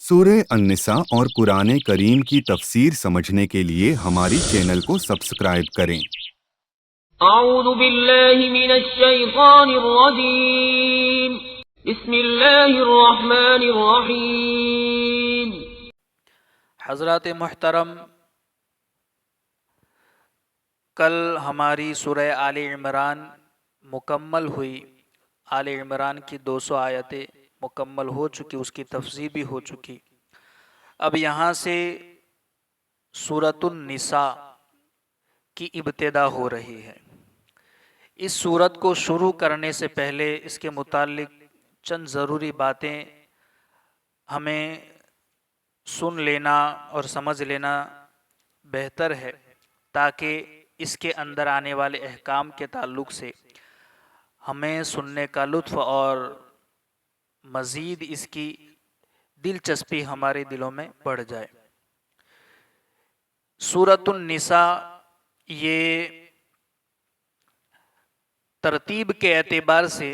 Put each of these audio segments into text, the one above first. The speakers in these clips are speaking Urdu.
سورہ النساء اور قرآن کریم کی تفسیر سمجھنے کے لیے ہماری چینل کو سبسکرائب کریں۔ اعوذ باللہ من الشیطان الرجیم بسم اللہ الرحمن الرحیم۔ حضرات محترم، کل ہماری سورہ آل عمران مکمل ہوئی۔ آل عمران کی 200 آیتیں مکمل ہو چکی، اس کی تفسیر بھی ہو چکی۔ اب یہاں سے سورۃ النساء کی ابتدا ہو رہی ہے۔ اس سورت کو شروع کرنے سے پہلے اس کے متعلق چند ضروری باتیں ہمیں سن لینا اور سمجھ لینا بہتر ہے، تاکہ اس کے اندر آنے والے احکام کے تعلق سے ہمیں سننے کا لطف اور مزید اس کی دلچسپی ہمارے دلوں میں بڑھ جائے۔ سورۃ النساء یہ ترتیب کے اعتبار سے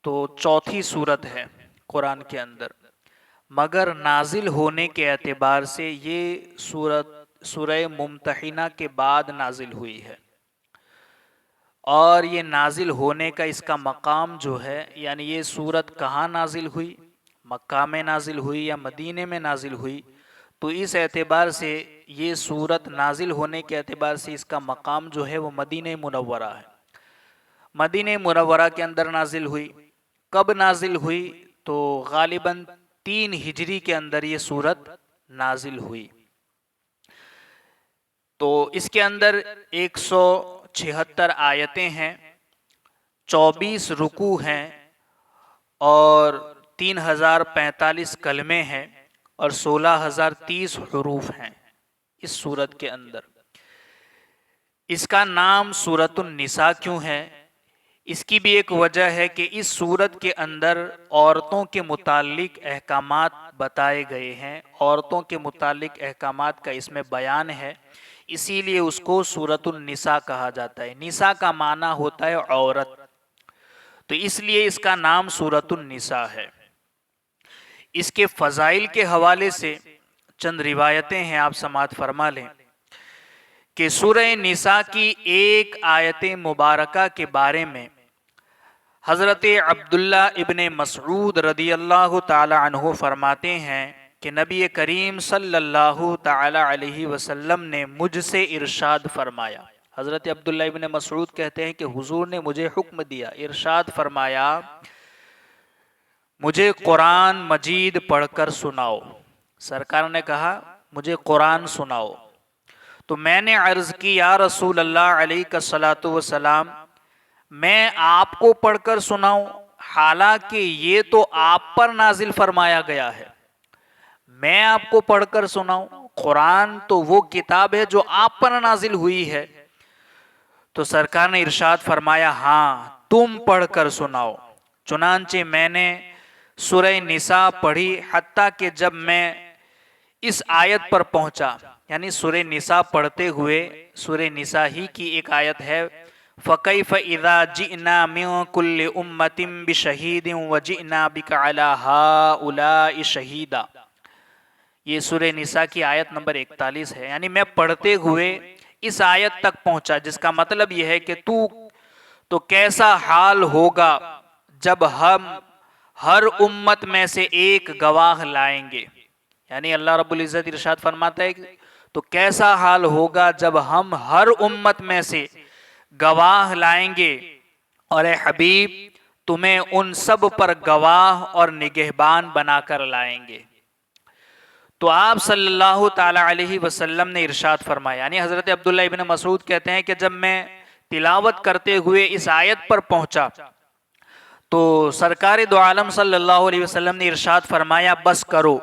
تو چوتھی سورت ہے قرآن کے اندر، مگر نازل ہونے کے اعتبار سے یہ سورہ ممتحنہ کے بعد نازل ہوئی ہے۔ اور یہ نازل ہونے کا اس کا مقام جو ہے، یعنی یہ سورت کہاں نازل ہوئی، مکہ میں نازل ہوئی یا مدینے میں نازل ہوئی، تو اس اعتبار سے یہ سورت نازل ہونے کے اعتبار سے اس کا مقام جو ہے وہ مدینہ منورہ ہے۔ مدینہ منورہ کے اندر نازل ہوئی۔ کب نازل ہوئی؟ تو غالباً 3 ہجری کے اندر یہ سورت نازل ہوئی۔ تو اس کے اندر 176 آیتیں ہیں، 24 رکوع ہیں اور 3045 کلمے ہیں اور 16030 حروف ہیں اس سورت کے اندر۔ اس کا نام سورۃ النساء کیوں ہے؟ اس کی بھی ایک وجہ ہے کہ اس سورت کے اندر عورتوں کے متعلق احکامات بتائے گئے ہیں، عورتوں کے متعلق احکامات کا اس میں بیان ہے، اسی لیے اس کو سورۃ النساء کہا جاتا ہے۔ نساء کا معنی ہوتا ہے عورت، تو اس لیے اس کا نام سورۃ النساء ہے۔ اس کے فضائل کے حوالے سے چند روایتیں ہیں، آپ سماعت فرما لیں کہ سورہ نساء کی ایک آیت مبارکہ کے بارے میں حضرت عبداللہ ابن مسعود رضی اللہ تعالی عنہ فرماتے ہیں کہ نبی کریم صلی اللہ تعالی علیہ وسلم نے مجھ سے ارشاد فرمایا۔ حضرت عبداللہ ابن مسعود کہتے ہیں کہ حضور نے مجھے حکم دیا، ارشاد فرمایا، مجھے قرآن مجید پڑھ کر سناؤ۔ سرکار نے کہا مجھے قرآن سناؤ، تو میں نے عرض کی یا رسول اللہ علیہ الصلاۃ والسلام، میں آپ کو پڑھ کر سناؤں؟ حالانکہ یہ تو آپ پر نازل فرمایا گیا ہے، میں آپ کو پڑھ کر سناؤں؟ قرآن تو وہ کتاب ہے جو آپ پر نازل ہوئی ہے۔ تو سرکار نے ارشاد فرمایا ہاں تم پڑھ کر سناؤ۔ چنانچہ میں نے سورہ نساء پڑھی، حتیٰ کہ جب میں اس آیت پر پہنچا، یعنی سورہ نساء پڑھتے ہوئے سورہ نساء ہی کی ایک آیت ہے، فَكَيْفَ إِذَا جِئْنَا مِن كُلِّ أُمَّةٍ بِشَهِيدٍ وَجِئْنَا بِكَ عَلَى هَؤُلَاءِ شَهِيدًا۔ یہ سورہ نساء کی آیت نمبر 41 ہے، یعنی میں پڑھتے ہوئے اس آیت تک پہنچا، جس کا مطلب یہ ہے کہ تو کیسا حال ہوگا جب ہم ہر امت میں سے ایک گواہ لائیں گے۔ یعنی اللہ رب العزت ارشاد فرماتا ہے تو کیسا حال ہوگا جب ہم ہر امت میں سے گواہ لائیں گے، اور اے حبیب تمہیں ان سب پر گواہ اور نگہبان بنا کر لائیں گے۔ تو آپ صلی اللہ تعالی علیہ وسلم نے ارشاد فرمایا، یعنی حضرت عبداللہ ابن مسعود کہتے ہیں کہ جب میں تلاوت کرتے ہوئے اس آیت پر پہنچا تو سرکار دو عالم صلی اللہ علیہ وسلم نے ارشاد فرمایا بس کرو،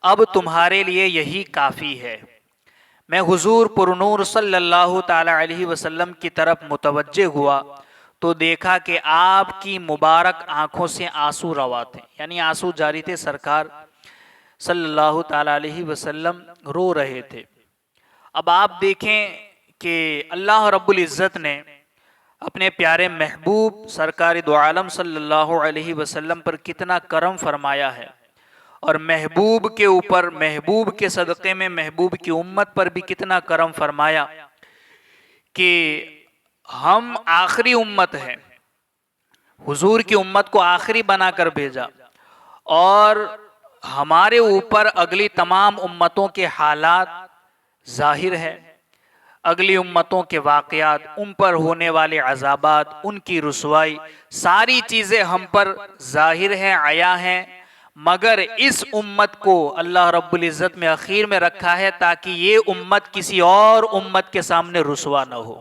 اب تمہارے لیے یہی کافی ہے۔ میں حضور پرنور صلی اللہ تعالی علیہ وسلم کی طرف متوجہ ہوا تو دیکھا کہ آپ کی مبارک آنکھوں سے آنسو روا تھے، یعنی آنسو جاری تھے، سرکار صلی اللہ تعالی علیہ وسلم رو رہے تھے۔ اب آپ دیکھیں کہ اللہ رب العزت نے اپنے پیارے محبوب سرکار دو عالم صلی اللہ علیہ وسلم پر کتنا کرم فرمایا ہے، اور محبوب کے اوپر، محبوب کے صدقے میں محبوب کی امت پر بھی کتنا کرم فرمایا کہ ہم آخری امت ہیں، حضور کی امت کو آخری بنا کر بھیجا، اور ہمارے اوپر اگلی تمام امتوں کے حالات ظاہر ہے، اگلی امتوں کے واقعات، ان پر ہونے والے عذابات، ان کی رسوائی، ساری چیزیں ہم پر ظاہر ہیں، عیاں ہیں، مگر اس امت کو اللہ رب العزت میں اخیر میں رکھا ہے تاکہ یہ امت کسی اور امت کے سامنے رسوا نہ ہو۔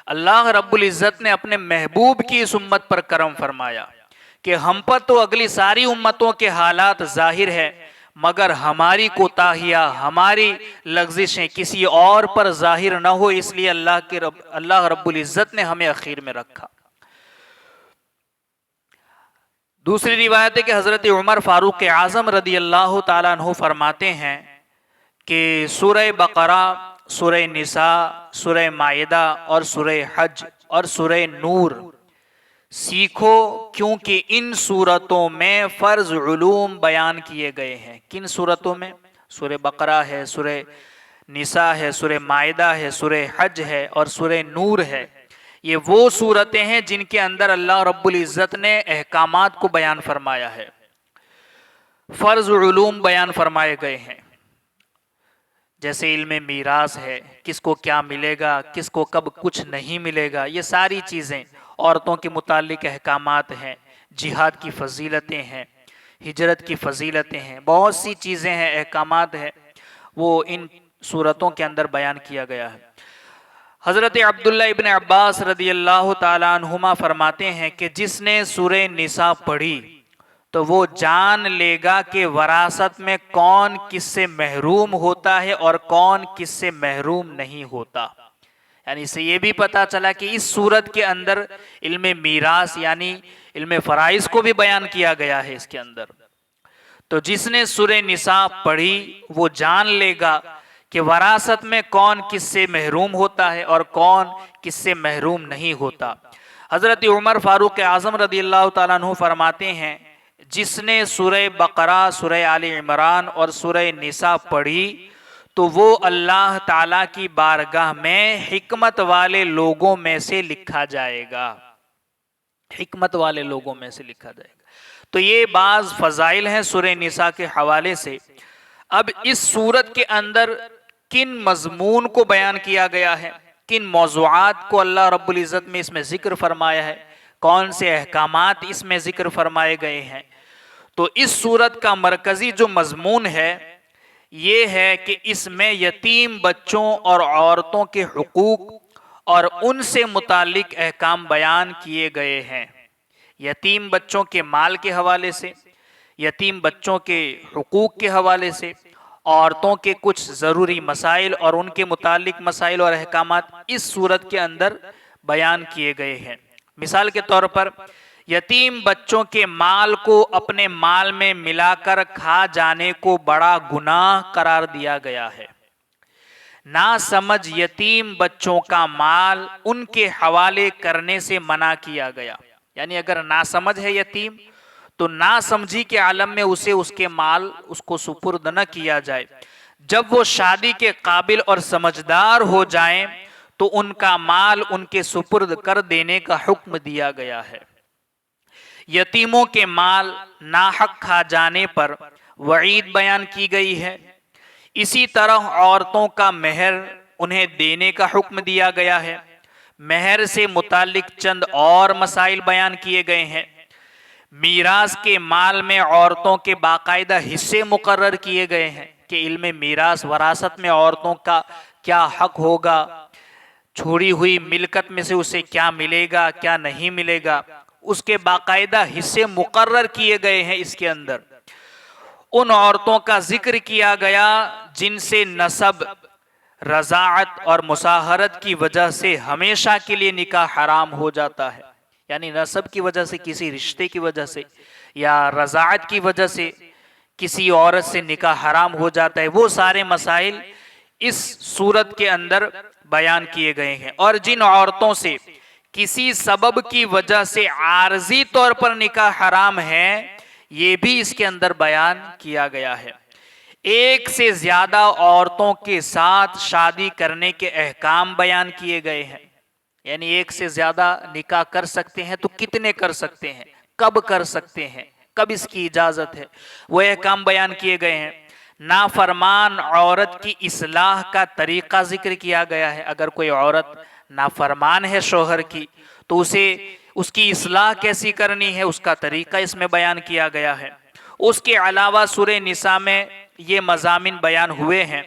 اللہ رب العزت نے اپنے محبوب کی اس امت پر کرم فرمایا کہ ہم پر تو اگلی ساری امتوں کے حالات ظاہر ہے، مگر ہماری کوتاہیاں، ہماری لغزشیں کسی اور پر ظاہر نہ ہو، اس لیے اللہ رب العزت نے ہمیں اخیر میں رکھا۔ دوسری روایت ہے کہ حضرت عمر فاروق اعظم رضی اللہ تعالیٰ عنہ فرماتے ہیں کہ سورہ بقرہ، سورہ نساء، سورہ مائدہ اور سورہ حج اور سورہ نور سیکھو، کیونکہ ان سورتوں میں فرض علوم بیان کیے گئے ہیں۔ کن سورتوں میں؟ سورہ بقرہ ہے، سورہ نساء ہے، سورہ مائدہ ہے، سورہ حج ہے اور سورہ نور ہے۔ یہ وہ سورتیں ہیں جن کے اندر اللہ رب العزت نے احکامات کو بیان فرمایا ہے، فرض علوم بیان فرمائے گئے ہیں، جیسے علم میراث ہے، کس کو کیا ملے گا، کس کو کب کچھ نہیں ملے گا، یہ ساری چیزیں، عورتوں کے متعلق احکامات ہیں، جہاد کی فضیلتیں ہیں، ہجرت کی فضیلتیں ہیں، بہت سی چیزیں ہیں، احکامات ہیں، وہ ان صورتوں کے اندر بیان کیا گیا ہے۔ حضرت عبداللہ ابن عباس رضی اللہ تعالیٰ عنہما فرماتے ہیں کہ جس نے سورہ نساء پڑھی تو وہ جان لے گا کہ وراثت میں کون کس سے محروم ہوتا ہے اور کون کس سے محروم نہیں ہوتا۔ یعنی اس سے یہ بھی پتا چلا کہ اس سورت کے اندر علم میراث یعنی علم فرائض کو بھی بیان کیا گیا ہے اس کے اندر۔ تو جس نے سورہ نساء پڑھی وہ جان لے گا کہ وراثت میں کون کس سے محروم ہوتا ہے اور کون کس سے محروم نہیں ہوتا۔ حضرت عمر فاروق اعظم رضی اللہ تعالیٰ عنہ فرماتے ہیں جس نے سورہ بقرہ، سورہ آل عمران اور سورہ نساء پڑھی تو وہ اللہ تعالیٰ کی بارگاہ میں حکمت والے لوگوں میں سے لکھا جائے گا، حکمت والے لوگوں میں سے لکھا جائے گا۔ تو یہ بعض فضائل ہیں سورہ نساء کے حوالے سے۔ اب اس سورت کے اندر کن مضمون کو بیان کیا گیا ہے، کن موضوعات کو اللہ رب العزت میں اس میں ذکر فرمایا ہے، کون سے احکامات اس میں ذکر فرمائے گئے ہیں، تو اس سورت کا مرکزی جو مضمون ہے یہ ہے کہ اس میں یتیم بچوں اور عورتوں کے حقوق اور ان سے متعلق احکام بیان کیے گئے ہیں۔ یتیم بچوں کے مال کے حوالے سے، یتیم بچوں کے حقوق کے حوالے سے، عورتوں کے کچھ ضروری مسائل اور ان کے متعلق مسائل اور احکامات اس سورت کے اندر بیان کیے گئے ہیں۔ مثال کے طور پر یتیم بچوں کے مال کو اپنے مال میں ملا کر کھا جانے کو بڑا گناہ قرار دیا گیا ہے۔ ناسمجھ یتیم بچوں کا مال ان کے حوالے کرنے سے منع کیا گیا، یعنی اگر ناسمجھ ہے یتیم تو ناسمجھی کے عالم میں اسے اس کے مال اس کو سپرد نہ کیا جائے، جب وہ شادی کے قابل اور سمجھدار ہو جائیں تو ان کا مال ان کے سپرد کر دینے کا حکم دیا گیا ہے۔ یتیموں کے مال ناحق کھا جانے پر وعید بیان کی گئی ہے۔ اسی طرح عورتوں کا مہر انہیں دینے کا حکم دیا گیا ہے۔ مہر سے متعلق چند اور مسائل بیان کیے گئے ہیں۔ میراث کے مال میں عورتوں کے باقاعدہ حصے مقرر کیے گئے ہیں کہ علم میراث وراثت میں عورتوں کا کیا حق ہوگا، چھوڑی ہوئی ملکت میں سے اسے کیا ملے گا کیا نہیں ملے گا، اس کے باقاعدہ حصے مقرر کیے گئے ہیں۔ اس کے اندر ان عورتوں کا ذکر کیا گیا جن سے نسب، رضاعت اور مصاہرت کی وجہ سے ہمیشہ کے لیے نکاح حرام ہو جاتا ہے، یعنی نسب کی وجہ سے، کسی رشتے کی وجہ سے یا رضاعت کی وجہ سے کسی عورت سے نکاح حرام ہو جاتا ہے، وہ سارے مسائل اس صورت کے اندر بیان کیے گئے ہیں۔ اور جن عورتوں سے کسی سبب کی وجہ سے عارضی طور پر نکاح حرام ہے یہ بھی اس کے اندر بیان کیا گیا ہے۔ ایک سے زیادہ عورتوں کے ساتھ شادی کرنے کے احکام بیان کیے گئے ہیں، یعنی ایک سے زیادہ نکاح کر سکتے ہیں تو کتنے کر سکتے ہیں، کب کر سکتے ہیں، کب اس کی اجازت ہے، وہ احکام بیان کیے گئے ہیں۔ نافرمان عورت کی اصلاح کا طریقہ ذکر کیا گیا ہے۔ اگر کوئی عورت نافرمان ہے شوہر کی تو اس کی اصلاح کیسی کرنی ہے، اس کا طریقہ اس میں بیان کیا گیا ہے۔ اس کے علاوہ سورہ نساء میں یہ مضامین بیان ہوئے ہیں،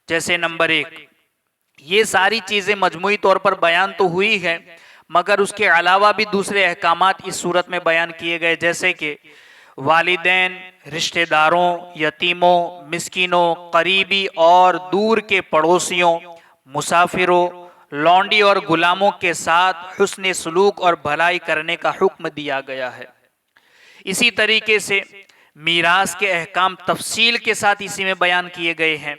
جیسے نمبر 1، یہ ساری چیزیں مجموعی طور پر بیان تو ہوئی ہے، مگر اس کے علاوہ بھی دوسرے احکامات اس صورت میں بیان کیے گئے، جیسے کہ والدین، رشتہ داروں، یتیموں، مسکینوں، قریبی اور دور کے پڑوسیوں، مسافروں، لونڈی اور غلاموں کے ساتھ حسن سلوک اور بھلائی کرنے کا حکم دیا گیا ہے۔ اسی طریقے سے میراث کے احکام تفصیل کے ساتھ اسی میں بیان کیے گئے ہیں۔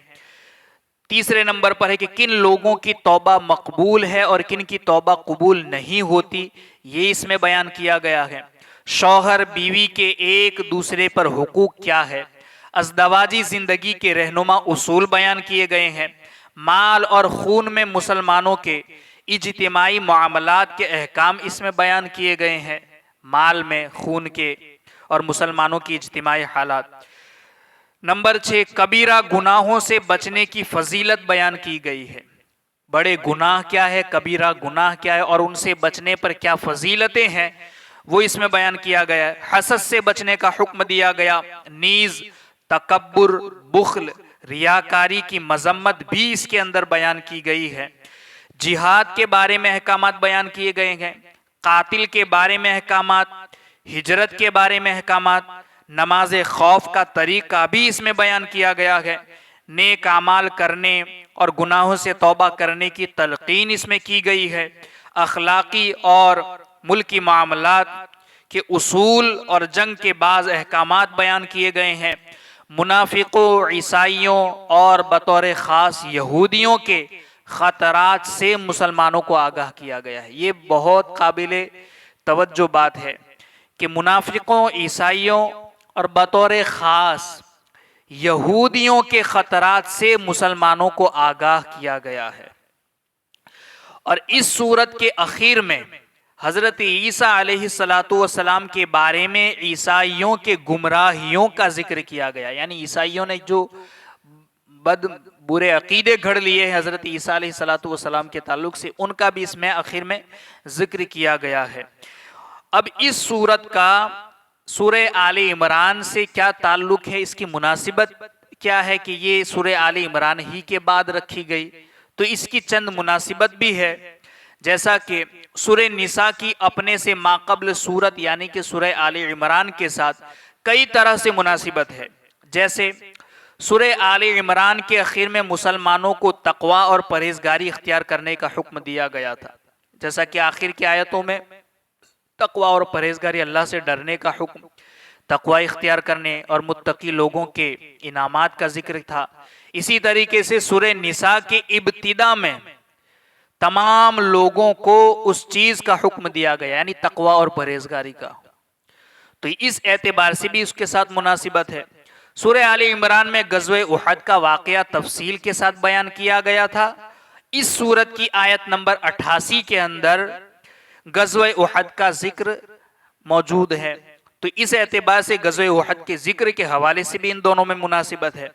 تیسرے نمبر پر ہے کہ کن لوگوں کی توبہ مقبول ہے اور کن کی توبہ قبول نہیں ہوتی، یہ اس میں بیان کیا گیا ہے۔ شوہر بیوی کے ایک دوسرے پر حقوق کیا ہے، ازدواجی زندگی کے رہنما اصول بیان کیے گئے ہیں۔ مال اور خون میں مسلمانوں کے اجتماعی معاملات کے احکام اس میں بیان کیے گئے ہیں، مال میں، خون کے اور مسلمانوں کی اجتماعی حالات۔ نمبر 6، کبیرہ گناہوں سے بچنے کی فضیلت بیان کی گئی ہے۔ بڑے گناہ کیا ہے، کبیرہ گناہ کیا ہے اور ان سے بچنے پر کیا فضیلتیں ہیں، وہ اس میں بیان کیا گیا ہے۔ حسد سے بچنے کا حکم دیا گیا، نیز تکبر، بخل، ریاکاری کی مذمت بھی اس کے اندر بیان کی گئی ہے۔ جہاد کے بارے میں احکامات بیان کیے گئے ہیں، قاتل کے بارے میں احکامات، ہجرت کے بارے میں احکامات، نماز خوف کا طریقہ بھی اس میں بیان کیا گیا ہے۔ نیک اعمال کرنے اور گناہوں سے توبہ کرنے کی تلقین اس میں کی گئی ہے۔ اخلاقی اور ملکی معاملات کے اصول اور جنگ کے بعض احکامات بیان کیے گئے ہیں۔ منافقوں، عیسائیوں اور بطور خاص یہودیوں کے خطرات سے مسلمانوں کو آگاہ کیا گیا ہے۔ یہ بہت قابل توجہ بات ہے کہ منافقوں، عیسائیوں اور بطور خاص یہودیوں کے خطرات سے مسلمانوں کو آگاہ کیا گیا ہے۔ اور اس سورت کے اخیر میں حضرت عیسیٰ علیہ السلام کے بارے میں عیسائیوں کے گمراہیوں کا ذکر کیا گیا، یعنی عیسائیوں نے جو برے عقیدے گھڑ لیے ہیں حضرت عیسیٰ علیہ السلام کے تعلق سے، ان کا بھی اس میں آخر میں ذکر کیا گیا ہے۔ اب اس سورت کا سورہ آل عمران سے کیا تعلق ہے، اس کی مناسبت کیا ہے کہ یہ سورہ آل عمران ہی کے بعد رکھی گئی، تو اس کی چند مناسبت بھی ہے، جیسا کہ سورہ نساء کی اپنے سے ماقبل سورت یعنی کہ سورہ آل عمران کے ساتھ کئی طرح سے مناسبت ہے۔ جیسے سورہ آل عمران کے اخیر میں مسلمانوں کو تقوی اور پرہیزگاری اختیار کرنے کا حکم دیا گیا تھا، جیسا کہ آخر کی آیتوں میں تقوی اور پرہیزگاری، اللہ سے ڈرنے کا حکم، تقوی اختیار کرنے اور متقی لوگوں کے انعامات کا ذکر تھا۔ اسی طریقے سے سورہ نساء کے ابتدا میں تمام لوگوں کو اس چیز کا حکم دیا گیا، یعنی تقوی اور پرہیزگاری کا، تو اس اعتبار سے بھی اس کے ساتھ مناسبت ہے۔ سورہ آل عمران میں غزوہ احد کا واقعہ تفصیل کے ساتھ بیان کیا گیا تھا۔ اس سورت کی آیت نمبر 88 کے اندر غزوہ احد کا ذکر موجود ہے، تو اس اعتبار سے غزوہ احد کے ذکر کے حوالے سے بھی ان دونوں میں مناسبت ہے۔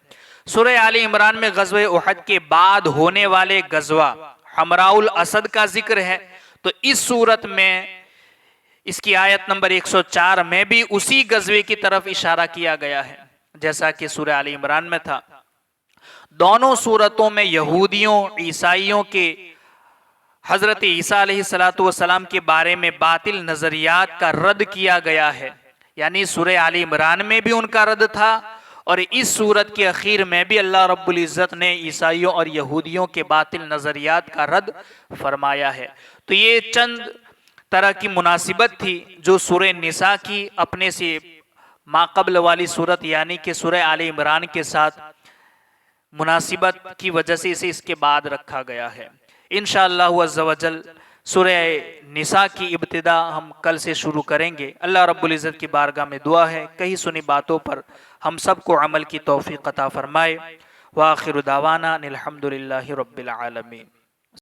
سورہ آل عمران میں غزوہ احد کے بعد ہونے والے غزوہ حمراء الاسد کا ذکر ہے، تو اس سورت میں اس کی آیت نمبر 104 میں بھی اسی غزوے کی طرف اشارہ کیا گیا ہے، جیسا کہ سورہ آل عمران میں تھا۔ دونوں سورتوں میں یہودیوں، عیسائیوں کے حضرت عیسیٰ علیہ السلام کے بارے میں باطل نظریات کا رد کیا گیا ہے، یعنی سورہ آل عمران میں بھی ان کا رد تھا اور اس سورت کے اخیر میں بھی اللہ رب العزت نے عیسائیوں اور یہودیوں کے باطل نظریات کا رد فرمایا ہے۔ تو یہ چند طرح کی مناسبت تھی جو سورہ نساء کی اپنے سے ماقبل والی سورت یعنی کہ سورہ آل عمران کے ساتھ مناسبت کی وجہ سے اسے اس کے بعد رکھا گیا ہے۔ انشاءاللہ عز و جل سورہ نساء کی ابتدا ہم کل سے شروع کریں گے۔ اللہ رب العزت کی بارگاہ میں دعا ہے کہیں سنی باتوں پر ہم سب کو عمل کی توفیق عطا فرمائے۔ وآخر دعوانا ان الحمد للہ رب العالمین۔